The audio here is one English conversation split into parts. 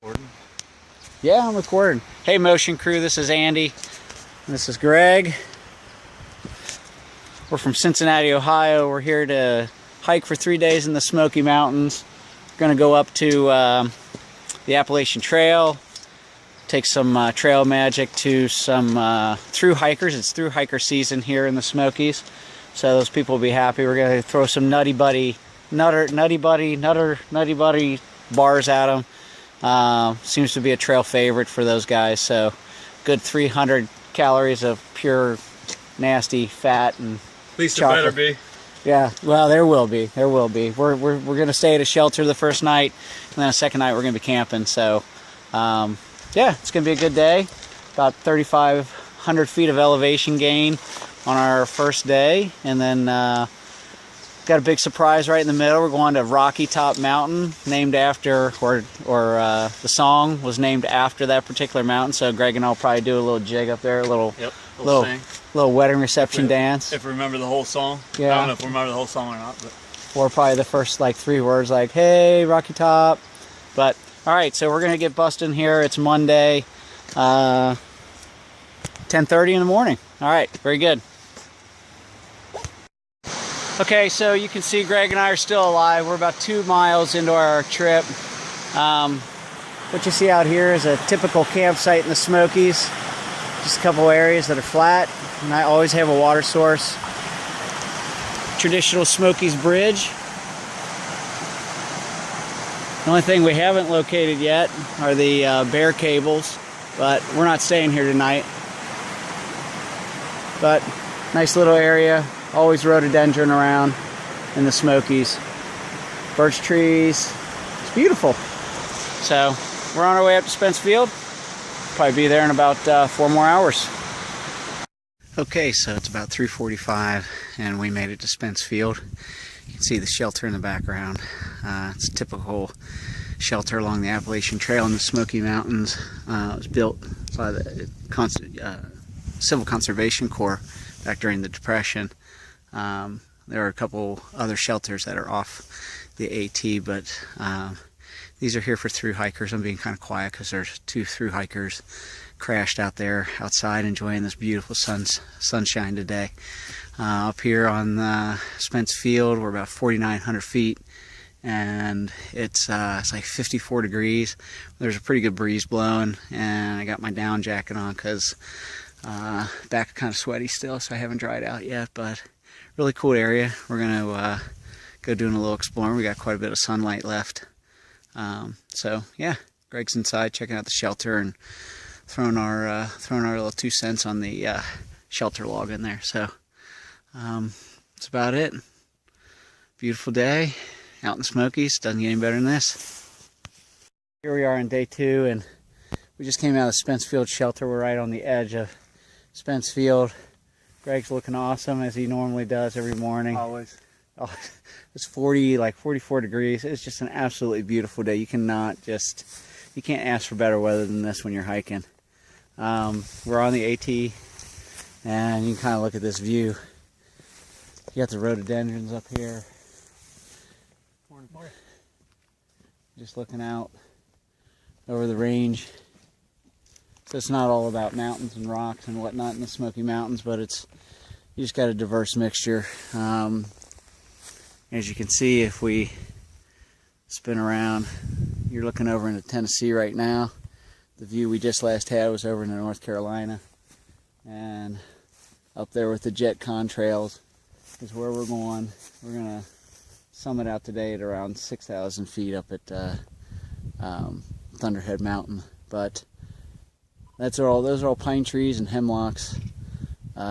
Recording? Yeah, I'm recording. Hey, Motion Crew, this is Andy. And this is Greg. We're from Cincinnati, Ohio. We're here to hike for 3 days in the Smoky Mountains. We're going to go up to the Appalachian Trail, take some trail magic to some through hikers. It's through hiker season here in the Smokies, so those people will be happy. We're going to throw some nutty buddy bars at them. Seems to be a trail favorite for those guys. So good 300 calories of pure nasty fat and At least chocolate. it better be. Yeah, well, there will be. We're going to stay at a shelter the first night, and then the second night we're going to be camping. So yeah, it's going to be a good day. About 3,500 feet of elevation gain on our first day, and then got a big surprise right in the middle. We're going to Rocky Top Mountain, named after, or the song was named after that particular mountain. So Greg and I'll probably do a little jig up there, a little wedding reception dance. If we remember the whole song. Yeah. I don't know if we remember the whole song or not. But. Or probably the first like 3 words, like "Hey, Rocky Top." But all right, so we're gonna get busting here. It's Monday, 10:30 in the morning. All right, very good. Okay, so you can see Greg and I are still alive. We're about 2 miles into our trip. What you see out here is a typical campsite in the Smokies. Just a couple areas that are flat, and I always have a water source. Traditional Smokies bridge. The only thing we haven't located yet are the bear cables, but we're not staying here tonight. But nice little area. Always rhododendron around in the Smokies. Birch trees. It's beautiful. So we're on our way up to Spence Field. Probably be there in about 4 more hours. Okay, so it's about 3:45 and we made it to Spence Field. You can see the shelter in the background. It's a typical shelter along the Appalachian Trail in the Smoky Mountains. It was built by the Civil Conservation Corps back during the Depression. There are a couple other shelters that are off the AT, but these are here for through hikers. I'm being kind of quiet because there's 2 through hikers crashed out there outside enjoying this beautiful sunshine today. Up here on Spence Field, we're about 4,900 feet, and it's like 54 degrees. There's a pretty good breeze blowing, and I got my down jacket on because back kind of sweaty still, so I haven't dried out yet, but really cool area. We're going to go doing a little exploring. We got quite a bit of sunlight left. So yeah, Greg's inside checking out the shelter and throwing our little 2 cents on the shelter log in there. So that's about it. Beautiful day out in the Smokies. Doesn't get any better than this. Here we are on day 2, and we just came out of the Spence Field shelter. We're right on the edge of Spence Field. Greg's looking awesome as he normally does every morning. Always. Oh, it's 44 degrees. It's just an absolutely beautiful day. You can't ask for better weather than this when you're hiking. We're on the AT, and you can kind of look at this view. You got the rhododendrons up here. Just looking out over the range. So it's not all about mountains and rocks and whatnot in the Smoky Mountains, but you just got a diverse mixture. As you can see, if we spin around, you're looking over into Tennessee right now. The view we just last had was over into North Carolina, and up there with the jet contrails is where we're going. We're gonna summit out today at around 6,000 feet up at Thunderhead Mountain, but those are all pine trees and hemlocks,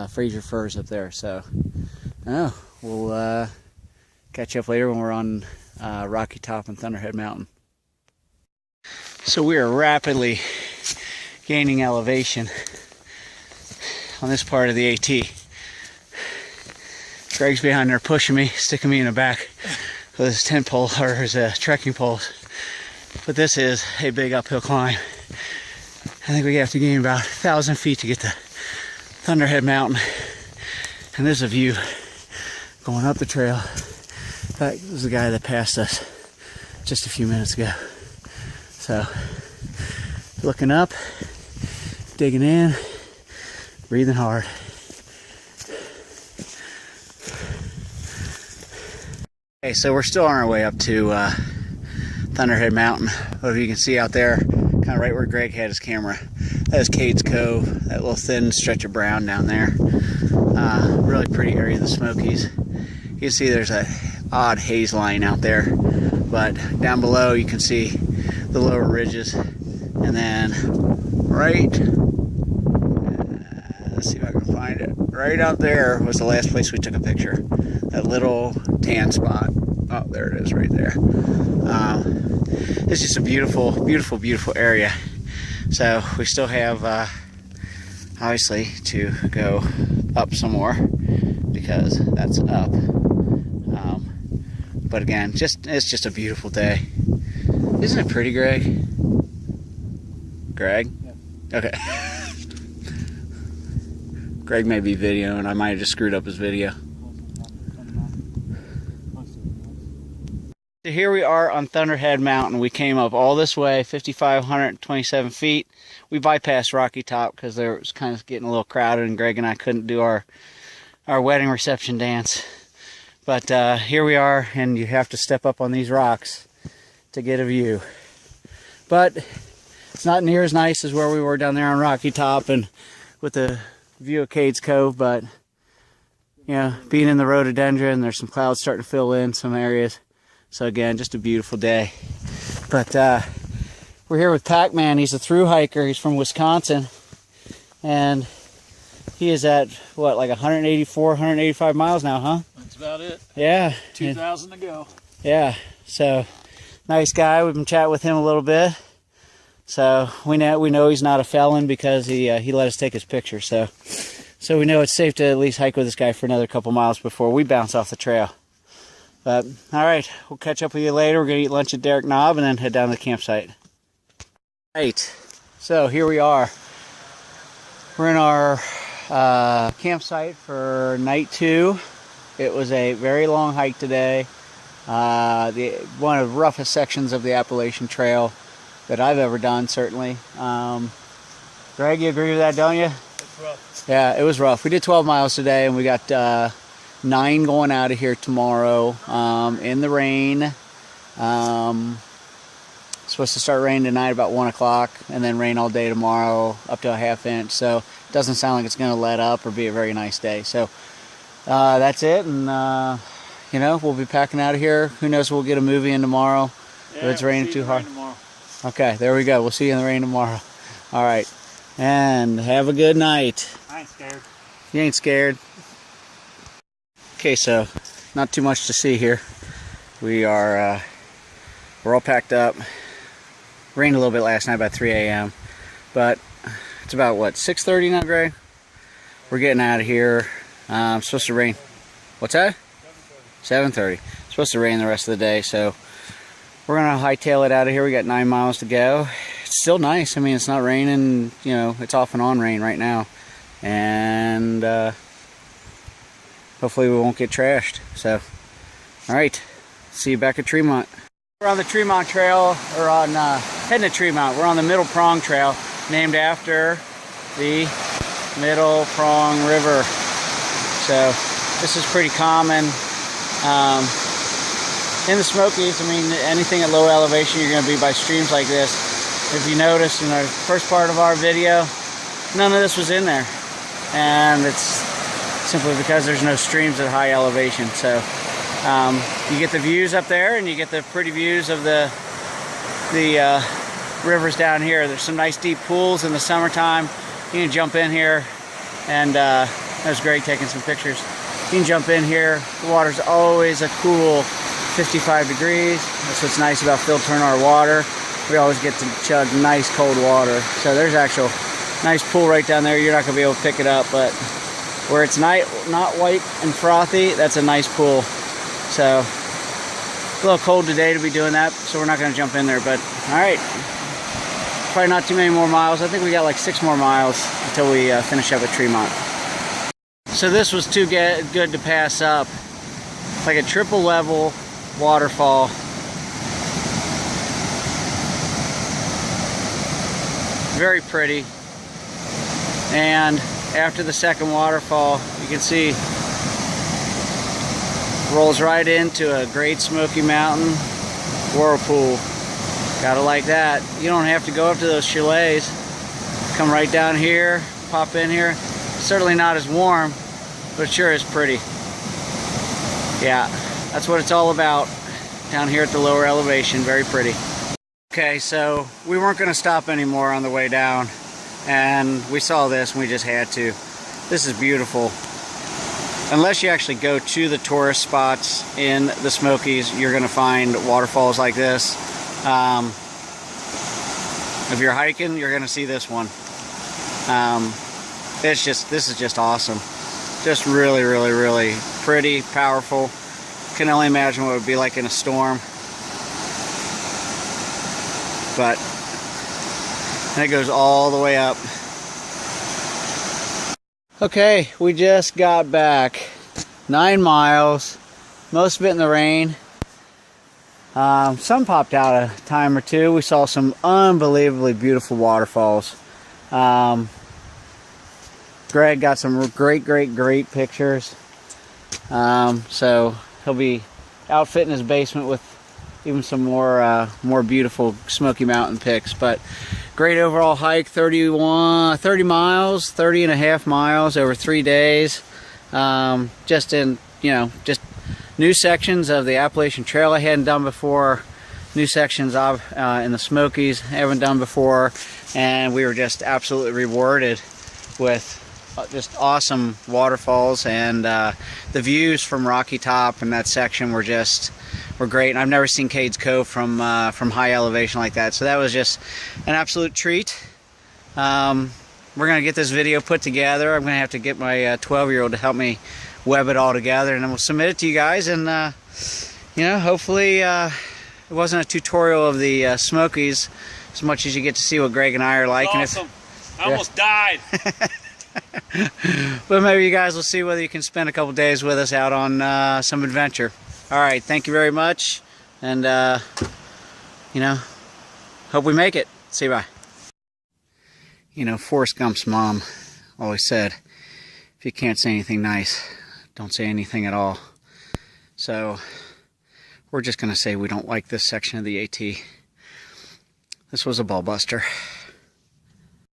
Fraser firs up there. So, we'll catch you up later when we're on Rocky Top and Thunderhead Mountain. So we are rapidly gaining elevation on this part of the AT. Greg's behind there pushing me, sticking me in the back with his tent pole or his trekking poles. But this is a big uphill climb. I think we have to gain about 1,000 feet to get to Thunderhead Mountain. And there's a view going up the trail. In fact, this is the guy that passed us just a few minutes ago. So Looking up, digging in, breathing hard. Okay, so we're still on our way up to Thunderhead Mountain. If you can see out there, kind of right where Greg had his camera, that is Cades Cove, that little thin stretch of brown down there. Really pretty area of the Smokies. You can see there's a odd haze line out there, but down below you can see the lower ridges, and then right, let's see if I can find it, right out there was the last place we took a picture, that little tan spot. Oh, there it is right there. It's just a beautiful, beautiful, beautiful area. So we still have obviously to go up some more because that's up. But again, it's just a beautiful day. Isn't it pretty, Greg? Greg? Yeah. Okay. Greg may be videoing. I might have just screwed up his video. So here we are on Thunderhead Mountain. We came up all this way, 5,527 feet. We bypassed Rocky Top because there was kind of getting a little crowded, and Greg and I couldn't do our wedding reception dance. But here we are, and you have to step up on these rocks to get a view. But it's not near as nice as where we were down there on Rocky Top and with the view of Cades Cove. But you know, being in the rhododendron, there's some clouds starting to fill in some areas. So again, just a beautiful day. But we're here with Pac-Man. He's a thru hiker. He's from Wisconsin, and he is at what, like 184, 185 miles now, huh? That's about it. Yeah. 2,000 to go. Yeah. So nice guy. We've been chatting with him a little bit. So we know he's not a felon because he let us take his picture. So we know it's safe to at least hike with this guy for another couple miles before we bounce off the trail. But all right, we'll catch up with you later. We're gonna eat lunch at Derrick Knob and then head down to the campsite. Right. So here we are. We're in our campsite for night 2. It was a very long hike today. One of the roughest sections of the Appalachian Trail that I've ever done, certainly. Greg, you agree with that, don't you? It's rough. Yeah, it was rough. We did 12 miles today, and we got 9 going out of here tomorrow in the rain. Supposed to start raining tonight about 1 o'clock, and then rain all day tomorrow up to a ½ inch. So it doesn't sound like it's going to let up or be a very nice day. So that's it, and you know, we'll be packing out of here. Who knows, we'll get a movie in tomorrow if it's raining too hard. Okay, there we go. We'll see you in the rain tomorrow. All right, and have a good night. I ain't scared. You ain't scared? Okay, so not too much to see here. We're all packed up. Rained a little bit last night, about 3 a.m. But it's about what, 6:30 now, Greg? We're getting out of here. It's supposed to rain. What's that? 7:30. It's supposed to rain the rest of the day, so we're gonna hightail it out of here. We got 9 miles to go. It's still nice. I mean, it's not raining. You know, it's off and on rain right now, and hopefully we won't get trashed. So, all right, see you back at Tremont. We're on the Tremont Trail, or on heading to Tremont. We're on the Middle Prong Trail, named after the Middle Prong River. So this is pretty common in the Smokies. I mean, anything at low elevation, you're going to be by streams like this. If you notice in the first part of our video, none of this was in there, and it's simply because there's no streams at high elevation. So you get the views up there, and you get the pretty views of the rivers down here. There's some nice deep pools in the summertime. You can jump in here, and that was great taking some pictures. You can jump in here. The water's always a cool 55 degrees. That's what's nice about filtering our water. We always get to chug nice cold water. So there's actual nice pool right down there. You're not going to be able to pick it up, but where it's not white and frothy, that's a nice pool. So a little cold today to be doing that, so we're not going to jump in there. But all right, probably not too many more miles. I think we got like 6 more miles until we finish up at Tremont. So this was too good to pass up. It's like a triple level waterfall. very pretty. And after the second waterfall, you can see rolls right into a Great Smoky Mountain whirlpool. Gotta like that. You don't have to go up to those chalets. Come right down here, pop in here. Certainly not as warm, but it sure is pretty. Yeah, that's what it's all about down here at the lower elevation. Very pretty. Okay, so we weren't going to stop anymore on the way down, and we saw this and we just had to. This is beautiful. Unless you actually go to the tourist spots in the Smokies, you're going to find waterfalls like this. If you're hiking, you're going to see this one. This is just awesome. Just really, really, really pretty, powerful. Can only imagine what it would be like in a storm. But, and it goes all the way up. Okay, we just got back 9 miles, most of it in the rain. Some popped out a time or two. We saw some unbelievably beautiful waterfalls. Greg got some great pictures. So he'll be outfitting his basement with even some more beautiful Smoky Mountain pics. But great overall hike, 30 and a half miles over 3 days. Just in, just new sections of the Appalachian Trail I hadn't done before, new sections of in the Smokies I haven't done before, and we were just absolutely rewarded with just awesome waterfalls, and the views from Rocky Top and that section were great. And I've never seen Cades Cove from high elevation like that, so that was just an absolute treat. We're gonna get this video put together. I'm gonna have to get my 12-year-old to help me web it all together, and then we'll submit it to you guys. And hopefully it wasn't a tutorial of the Smokies as much as you get to see what Greg and I are like. Awesome. I almost died. But maybe you guys will see whether you can spend a couple days with us out on some adventure. All right, thank you very much, and hope we make it. See you, bye. Forrest Gump's mom always said, if you can't say anything nice, don't say anything at all. So we're just going to say we don't like this section of the AT. This was a ball buster.